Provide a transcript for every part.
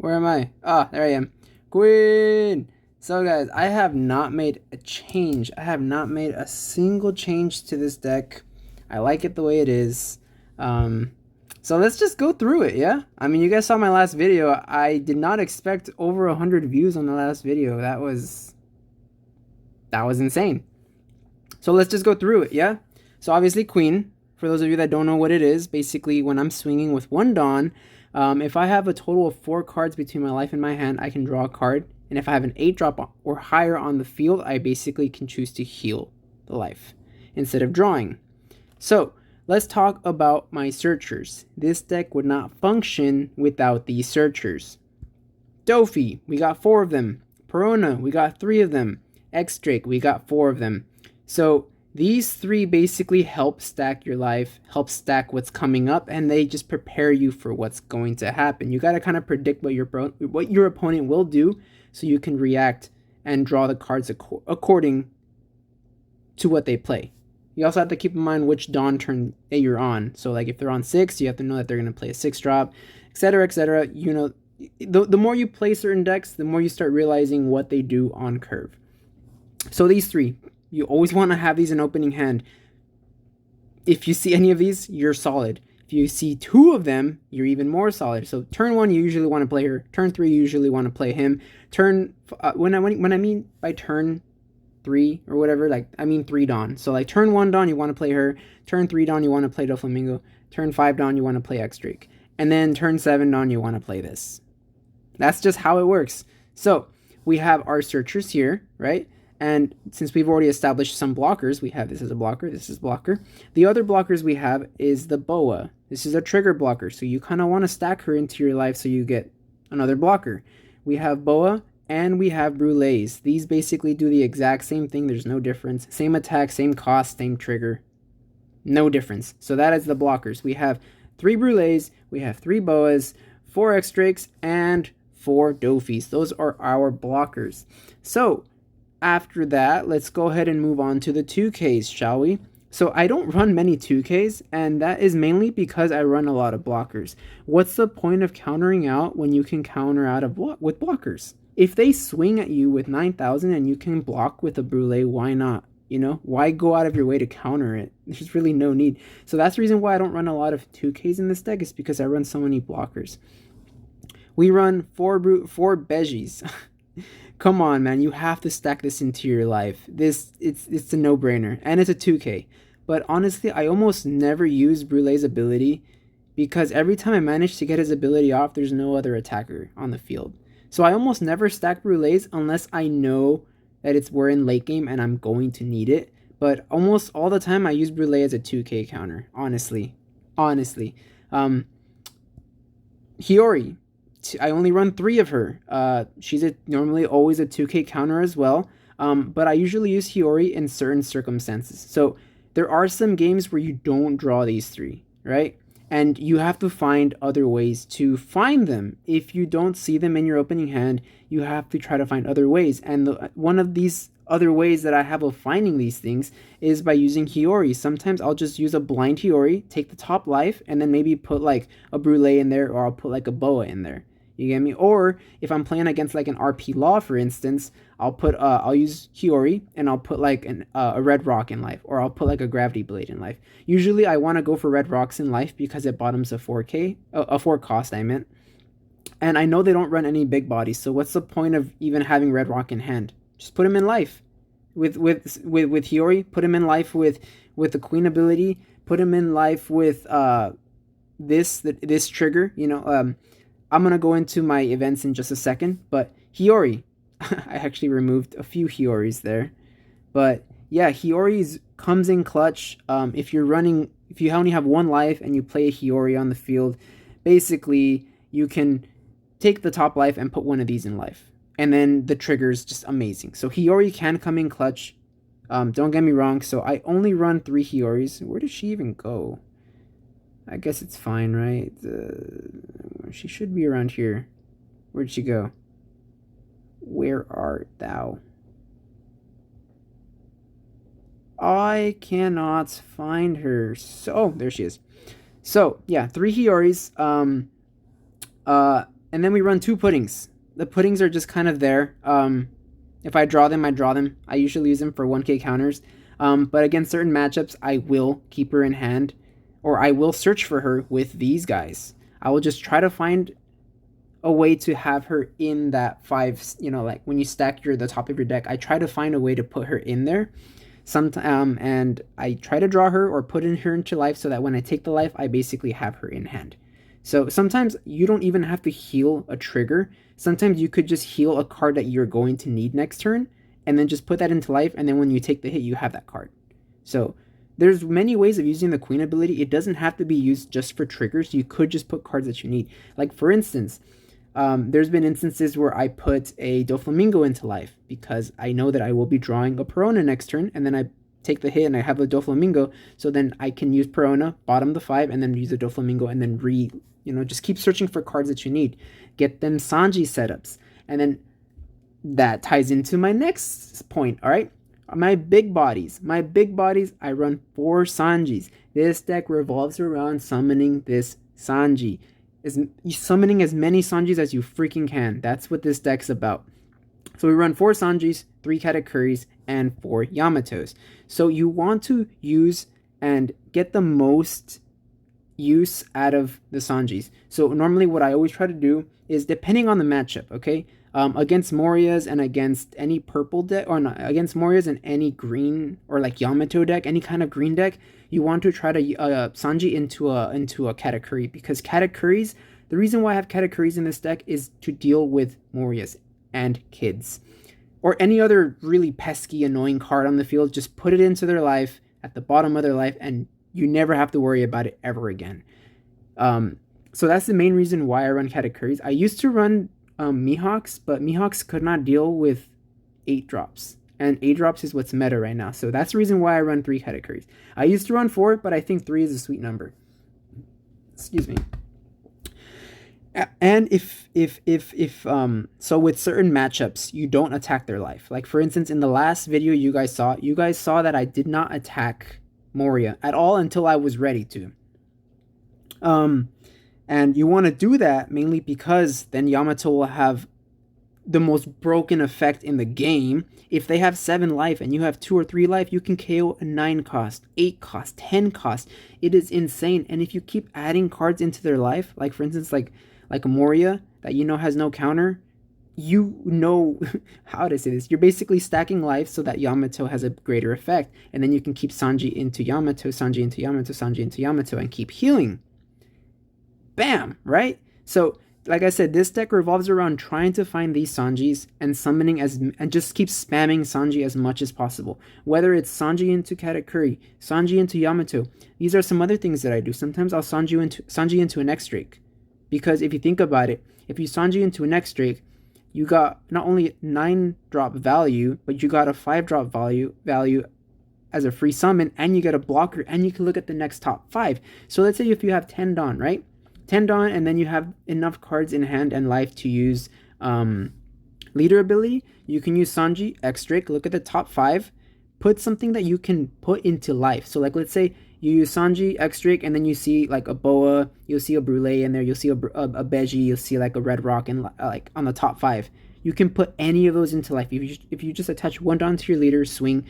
Where am I? Ah, there I am. Queen! So guys, I have not made a change. I have not made a single change to this deck. I like it the way it is. Um, so let's just go through it, yeah? I mean, you guys saw my last video. I did not expect over 100 views on the last video. That was insane. So let's just go through it, yeah? So obviously Queen, for those of you that don't know what it is, basically when I'm swinging with one Dawn, if I have a total of 4 cards between my life and my hand, I can draw a card. And if I have an 8 drop or higher on the field, I basically can choose to heal the life instead of drawing. So let's talk about my searchers. This deck would not function without these searchers. Dofi, we got 4 of them. Perona, we got 3 of them. X-Drake, we got 4 of them. So these 3 basically help stack your life, help stack what's coming up, and they just prepare you for what's going to happen. You got to kind of predict what your opponent will do so you can react and draw the cards according to what they play. You also have to keep in mind which Dawn turn that you're on. So like if they're on 6, you have to know that they're going to play a 6 drop, etc., etc. You know, the more you play certain decks, the more you start realizing what they do on curve. So these 3, you always want to have these in opening hand. If you see any of these, you're solid. If you see 2 of them, you're even more solid. So turn 1, you usually want to play her. Turn 3, you usually want to play him. When I mean by turn 3 or whatever, like I mean 3 Dawn. So like turn 1 Dawn, you want to play her. Turn 3 Dawn, you want to play Doflamingo. Turn 5 Dawn, you want to play X-Drake. And then turn 7 Dawn, you want to play this. That's just how it works. So we have our searchers here, right? And since we've already established some blockers, we have this as a blocker, this is a blocker. The other blockers we have is the Boa. This is a trigger blocker, so you kind of want to stack her into your life so you get another blocker. We have Boa and we have Brûlés. These basically do the exact same thing. There's no difference. Same attack, same cost, same trigger. No difference. So that is the blockers. We have 3 Brûlés, we have 3 Boas, 4 X-Drakes, and 4 Dofis. Those are our blockers. So after that, let's go ahead and move on to the 2Ks, shall we? So I don't run many 2Ks, and that is mainly because I run a lot of blockers. What's the point of countering out when you can counter out with blockers? If they swing at you with 9,000 and you can block with a Brûlé, why not? You know, why go out of your way to counter it? There's really no need. So that's the reason why I don't run a lot of 2Ks in this deck, is because I run so many blockers. We run 4 Begies. Come on, man, you have to stack this into your life. It's a no-brainer, and it's a 2K. But honestly, I almost never use Brûlé's ability because every time I manage to get his ability off, there's no other attacker on the field. So I almost never stack Brûlé's unless I know that we're in late game and I'm going to need it. But almost all the time I use Brûlé as a 2K counter, honestly. Hiyori. I only run 3 of her. She's normally always a 2K counter as well, but I usually use Hiyori in certain circumstances. So there are some games where you don't draw these 3, right? And you have to find other ways to find them. If you don't see them in your opening hand, you have to try to find other ways. And one of these other ways that I have of finding these things is by using Hiyori. Sometimes I'll just use a blind Hiyori, take the top life, and then maybe put like a Brûlé in there, or I'll put like a Boa in there. You get me? Or if I'm playing against like an RP Law, for instance, I'll use Hiyori and I'll put like a red rock in life, or I'll put like a gravity blade in life. Usually I want to go for red rocks in life because it bottoms a 4K, a 4 cost I meant. And I know they don't run any big bodies, so what's the point of even having red rock in hand? Just put him in life. With Hiyori, put him in life with the Queen ability, put him in life with this trigger, you know. I'm going to go into my events in just a second, but Hiyori. I actually removed a few Hioris there. But yeah, Hiyori comes in clutch. If you only have 1 life and you play a Hiyori on the field, basically you can take the top life and put one of these in life. And then the trigger is just amazing. So Hiyori can come in clutch. Don't get me wrong. So I only run 3 Hioris. Where did she even go? I guess it's fine, right? She should be around here. Where'd she go? Where art thou? I cannot find her. So, oh, there she is. So, yeah, 3 Hioris. And then we run 2 puddings. The puddings are just kind of there. If I draw them, I draw them. I usually use them for 1k counters. But against certain matchups, I will keep her in hand, or I will search for her with these guys. I will just try to find a way to have her in that 5, like when you stack the top of your deck, I try to find a way to put her in there. And I try to draw her or put in her into life so that when I take the life, I basically have her in hand. So sometimes you don't even have to heal a trigger. Sometimes you could just heal a card that you're going to need next turn, and then just put that into life, and then when you take the hit, you have that card. So there's many ways of using the Queen ability. It doesn't have to be used just for triggers. You could just put cards that you need. Like for instance, there's been instances where I put a Doflamingo into life because I know that I will be drawing a Perona next turn, and then I take the hit and I have a Doflamingo, so then I can use Perona, bottom the 5, and then use a Doflamingo, and then just keep searching for cards that you need. Get them Sanji setups. And then that ties into my next point, all right? My big bodies, I run 4 Sanjis. This deck revolves around summoning this Sanji. Summoning as many Sanjis as you freaking can. That's what this deck's about. So we run 4 Sanjis, 3 Katakuris, and 4 Yamatos. So you want to use and get the most use out of the Sanjis. So normally what I always try to do is, depending on the matchup, okay? Against Moria's and against any purple deck, or not, against Moria's and any green or like Yamato deck, any kind of green deck, you want to try to Sanji into a Katakuri, because Katakuris, the reason why I have Katakuris in this deck is to deal with Moria's and kids. Or any other really pesky, annoying card on the field, just put it into their life, at the bottom of their life, and you never have to worry about it ever again. So that's the main reason why I run Katakuris. I used to run Mihawks, but Mihawks could not deal with 8 drops. And 8 drops is what's meta right now. So that's the reason why I run 3 Katakuris. I used to run 4, but I think 3 is a sweet number. Excuse me. And so with certain matchups, you don't attack their life. Like for instance, in the last video you guys saw that I did not attack Moria at all until I was ready to. And you want to do that mainly because then Yamato will have the most broken effect in the game. If they have 7 life and you have 2 or 3 life, you can KO a 9 cost, 8 cost, 10 cost. It is insane. And if you keep adding cards into their life, like for instance, like Moria that has no counter, how to say this. You're basically stacking life so that Yamato has a greater effect. And then you can keep Sanji into Yamato, Sanji into Yamato, Sanji into Yamato, and keep healing. Bam, right? So, like I said, this deck revolves around trying to find these Sanjis and summoning and just keep spamming Sanji as much as possible. Whether it's Sanji into Katakuri, Sanji into Yamato. These are some other things that I do. Sometimes I'll Sanji into an X-Drake. Because if you think about it, if you Sanji into an X-Drake, you got not only 9 drop value, but you got a 5 drop value as a free summon, and you get a blocker, and you can look at the next top 5. So let's say if you have 10 Dawn, right? 10 Dawn, and then you have enough cards in hand and life to use leader ability, you can use Sanji, X-Drake, look at the top 5, put something that you can put into life. So like let's say you use Sanji, X-Drake, and then you see like a Boa, you'll see a Brule in there, you'll see a Beji, you'll see like a Red Rock, and like on the top 5. You can put any of those into life. If you just attach 1 Dawn to your leader, swing,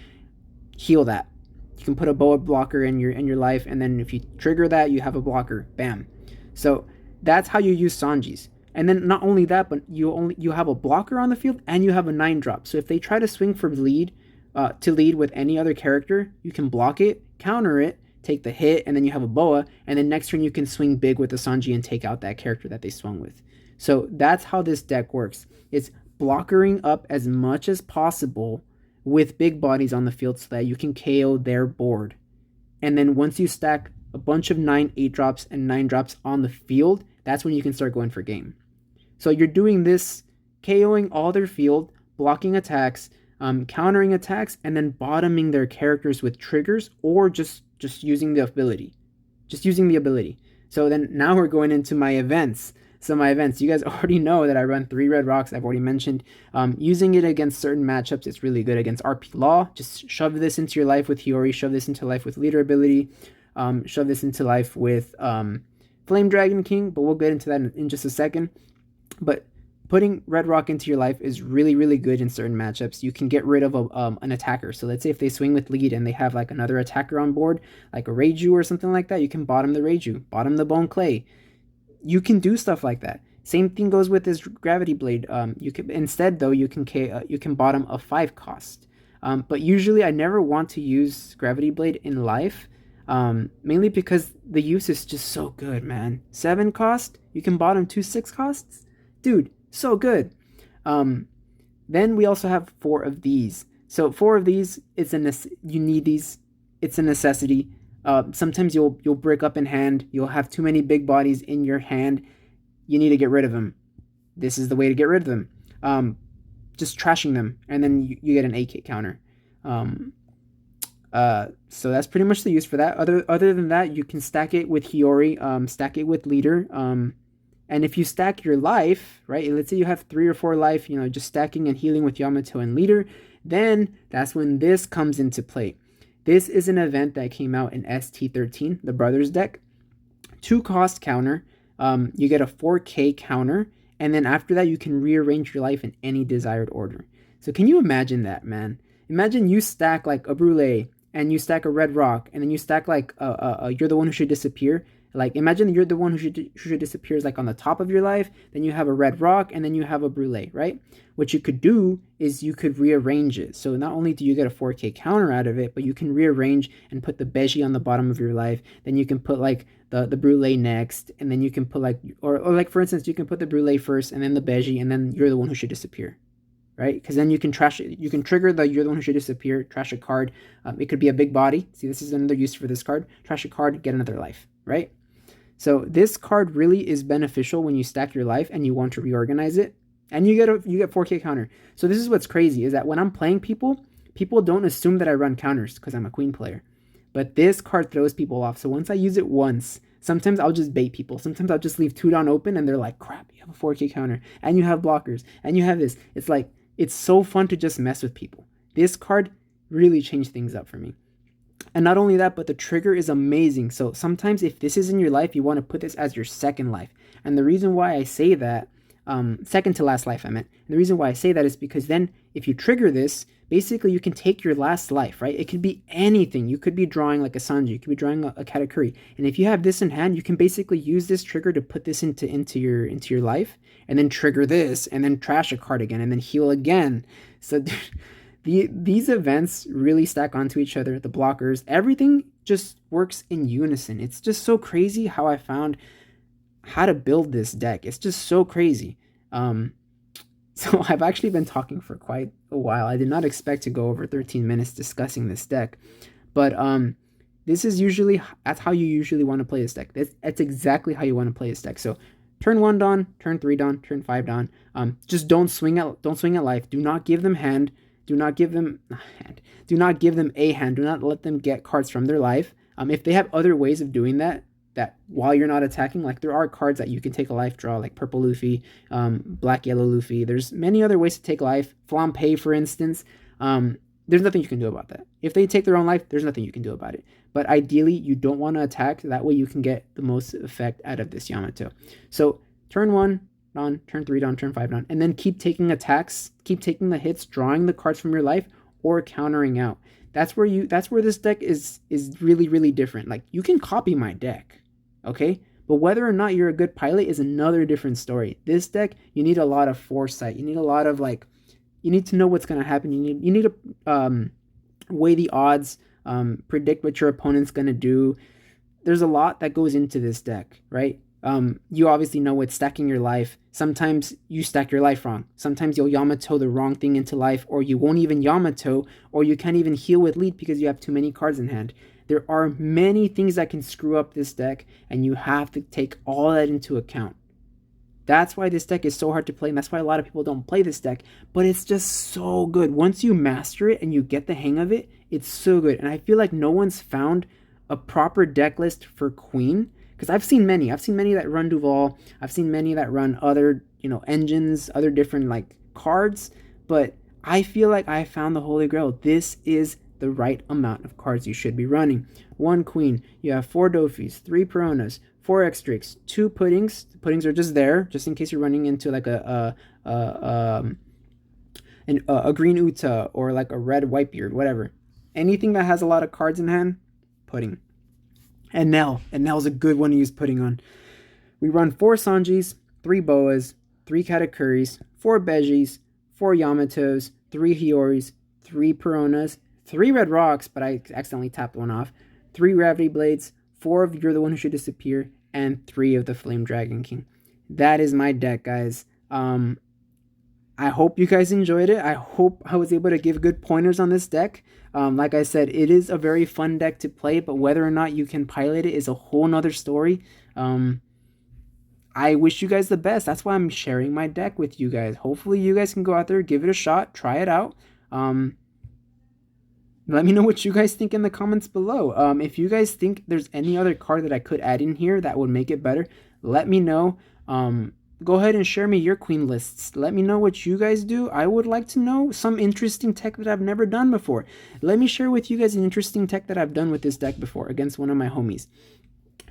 heal that. You can put a Boa blocker in your life, and then if you trigger that, you have a blocker. Bam. So that's how you use Sanjis. And then not only that, but you have a blocker on the field and you have a 9 drop. So if they try to swing for lead with any other character, you can block it, counter it, take the hit, and then you have a Boa, and then next turn you can swing big with the Sanji and take out that character that they swung with. So that's how this deck works. It's blockering up as much as possible with big bodies on the field so that you can KO their board. And then once you stack a bunch of 9 8 drops and 9 drops on the field, that's when you can start going for game. So you're doing this, KOing all their field, blocking attacks, countering attacks, and then bottoming their characters with triggers, or just using the ability. So then now we're going into my events. So my events, you guys already know that I run 3 Red Rocks. I've already mentioned using it against certain matchups. It's really good against RP Law. Just shove this into your life with Hiyori, shove this into life with leader ability, shove this into life with Flame Dragon King, but we'll get into that in just a second. But putting Red Rock into your life is really, really good in certain matchups. You can get rid of an attacker. So let's say if they swing with lead and they have like another attacker on board, like a Reiju or something like that, you can bottom the Reiju, bottom the Bone Clay. You can do stuff like that. Same thing goes with this Gravity Blade. You can instead though you can bottom a 5 cost. But usually I never want to use Gravity Blade in life. Mainly because the use is just so good, man. 7 cost, you can bottom 2 6 costs, dude, so good. Um, then we also have 4 of these. So 4 of these, you need these. It's a necessity. Sometimes you'll break up in hand. You'll have too many big bodies in your hand. You need to get rid of them. This is the way to get rid of them. Just trashing them, and then you get an AK counter. Um, so that's pretty much the use for that. Other than that, you can stack it with Hiyori, stack it with Leader. And if you stack your life, right? Let's say you have 3 or 4 life, just stacking and healing with Yamato and Leader, then that's when this comes into play. This is an event that came out in ST13, the Brothers deck. 2 cost counter. You get a 4K counter, and then after that, you can rearrange your life in any desired order. So can you imagine that, man? Imagine you stack like a Brûlé, and you stack a Red Rock, and then you stack like You're the One Who Should Disappear. Like, imagine You're the One Who Should Disappear is like on the top of your life, then you have a Red Rock, and then you have a Brûlé, right? What you could do is you could rearrange it. So not only do you get a 4K counter out of it, but you can rearrange and put the Beji on the bottom of your life. Then you can put like the Brûlé next, and then you can put like, or like for instance, you can put the Brûlé first, and then the Beji, and then You're the One Who Should Disappear. Right? Because then you can trash it. You can trigger the You're the One Who Should Disappear, trash a card. It could be a big body. See, this is another use for this card. Trash a card, get another life, right? So this card really is beneficial when you stack your life and you want to reorganize it. And you get 4K counter. So this is what's crazy, is that when I'm playing people don't assume that I run counters because I'm a Queen player. But this card throws people off. So once I use it once, sometimes I'll just bait people. Sometimes I'll just leave 2 down open and they're like, crap, you have a 4K counter. And you have blockers. And you have this. It's like, it's so fun to just mess with people. This card really changed things up for me. And not only that, but the trigger is amazing. So sometimes if this is in your life, you want to put this as your second life. And the reason why I say that, second to last life I meant. And the reason why I say that is because then if you trigger this, basically you can take your last life, right? It could be anything. You could be drawing like a Sanji. You could be drawing a Katakuri. And if you have this in hand, you can basically use this trigger to put this into your life, and then trigger this, and then trash a card again, and then heal again. So these events really stack onto each other. The blockers, everything just works in unison. It's just so crazy how I found how to build this deck. It's just so crazy. So I've actually been talking for quite a while. I did not expect to go over 13 minutes discussing this deck, but that's how you usually want to play this deck. That's exactly how you want to play this deck. So turn 1 Dawn, turn 3 Dawn, turn 5 Dawn. Just don't swing at life. Do not give them hand. Do not give them hand. Do not give them a hand. Do not let them get cards from their life. If they have other ways of doing that while you're not attacking, like there are cards that you can take a life draw, like purple Luffy, black yellow Luffy. There's many other ways to take life. Flampe, for instance. There's nothing you can do about that. If they take their own life, there's nothing you can do about it. But ideally, you don't want to attack. That way you can get the most effect out of this Yamato. So turn 1 Dawn, turn 3 Dawn, turn 5 Dawn, and then keep taking attacks, keep taking the hits, drawing the cards from your life, or countering out. That's where this deck is really, really different. Like, you can copy my deck, okay? But whether or not you're a good pilot is another different story. This deck, you need a lot of foresight. You need a lot of you need to know what's gonna happen. You need to weigh the odds, predict what your opponent's gonna do. There's a lot that goes into this deck, right? You obviously know with stacking your life. Sometimes you stack your life wrong. Sometimes you'll Yamato the wrong thing into life, or you won't even Yamato, or you can't even heal with lead because you have too many cards in hand. There are many things that can screw up this deck, and you have to take all that into account. That's why this deck is so hard to play, and that's why a lot of people don't play this deck, but it's just so good. Once you master it and you get the hang of it, it's so good. And I feel like no one's found a proper deck list for Queen, because I've seen many that run Duval. I've seen many that run other, engines, other different cards, but I feel like I found the holy grail. This is the right amount of cards you should be running. 1 Queen, you have 4 Dofis, 3 Peronas, 4 extracts, 2 puddings. Puddings are just there, just in case you're running into like a green Uta or like a red Whitebeard, whatever. Anything that has a lot of cards in hand, pudding. And Nell's a good one to use pudding on. We run 4 Sanjis, 3 Boas, 3 Katakuris, 4 Bejis, 4 Yamatos, 3 Hioris, 3 Peronas, 3 Red Rocks, but I accidentally tapped one off, 3 Gravity Blades, 4 of You're the One Who Should Disappear, and 3 of the Flame Dragon King. That is my deck, guys. I hope you guys enjoyed it. I hope I was able to give good pointers on this deck. Like I said, it is a very fun deck to play, but whether or not you can pilot it is a whole nother story. I wish you guys the best. That's why I'm sharing my deck with you guys. Hopefully you guys can go out there, give it a shot, try it out. Let me know what you guys think in the comments below. If you guys think there's any other card that I could add in here that would make it better, let me know. Go ahead and share me your queen lists. Let me know what you guys do. I would like to know some interesting tech that I've never done before. Let me share with you guys an interesting tech that I've done with this deck before against one of my homies.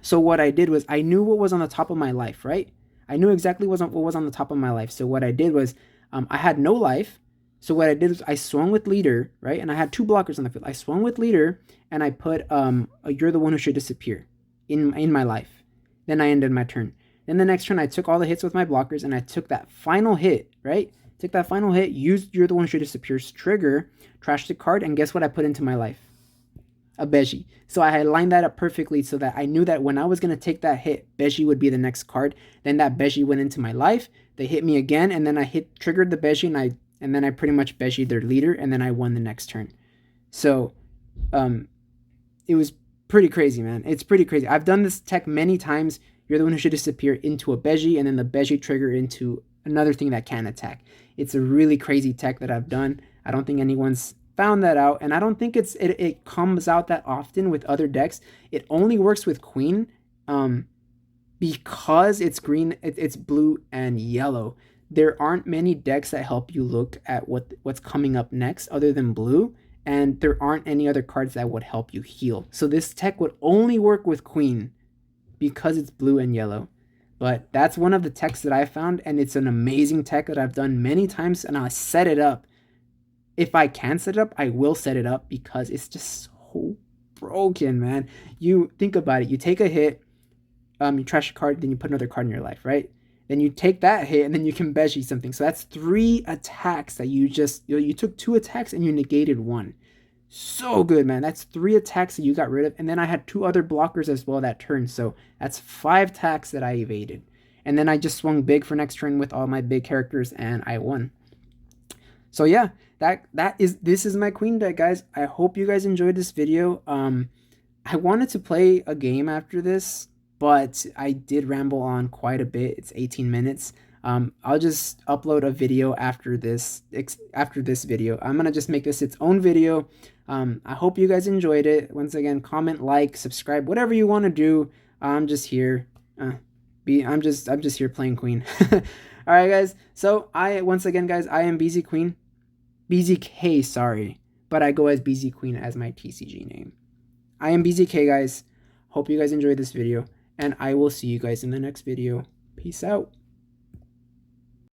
So what I did was I knew what was on the top of my life, right? I knew exactly what was on the top of my life. So what I did was I had no life. So what I did was I swung with leader, right? And I had 2 blockers on the field. I swung with leader and I put You're the One Who Should Disappear in my life. Then I ended my turn. Then the next turn, I took all the hits with my blockers, and I took that final hit, right? Took that final hit, used You're the One Who Should Disappear's trigger, trashed the card, and guess what I put into my life? A Beji. So I had lined that up perfectly so that I knew that when I was going to take that hit, Beji would be the next card. Then that Beji went into my life. They hit me again, and then I triggered the Beji, and then I pretty much Beji'd their leader, and then I won the next turn. So it was pretty crazy, man. It's pretty crazy. I've done this tech many times. You're the One Who Should Disappear into a Beji, and then the Beji trigger into another thing that can attack. It's a really crazy tech that I've done. I don't think anyone's found that out, and I don't think it comes out that often with other decks. It only works with Queen because it's green, it's blue and yellow. There aren't many decks that help you look at what's coming up next other than blue, and there aren't any other cards that would help you heal. So this tech would only work with Queen because it's blue and yellow. But that's one of the techs that I found, and it's an amazing tech that I've done many times, and I set it up. If I can set it up, I will set it up because it's just so broken, man. You think about it. You take a hit, you trash a card, then you put another card in your life, right? Then you take that hit, and then you can Beji something. So that's 3 attacks that you took 2 attacks and you negated 1. So good, man. That's 3 attacks that you got rid of. And then I had 2 other blockers as well that turn. So that's 5 attacks that I evaded. And then I just swung big for next turn with all my big characters, and I won. So yeah, this is my Queen deck, guys. I hope you guys enjoyed this video. I wanted to play a game after this, but I did ramble on quite a bit. It's 18 minutes. I'll just upload a video after this video. I'm gonna just make this its own video. I hope you guys enjoyed it. Once again, comment, like, subscribe, whatever you want to do. I'm just here. I'm just here playing Queen. All right, guys. So once again, guys, I am BZ Queen, BZK, sorry, but I go as BZ Queen as my TCG name. I am BZK, guys. Hope you guys enjoyed this video, and I will see you guys in the next video. Peace out.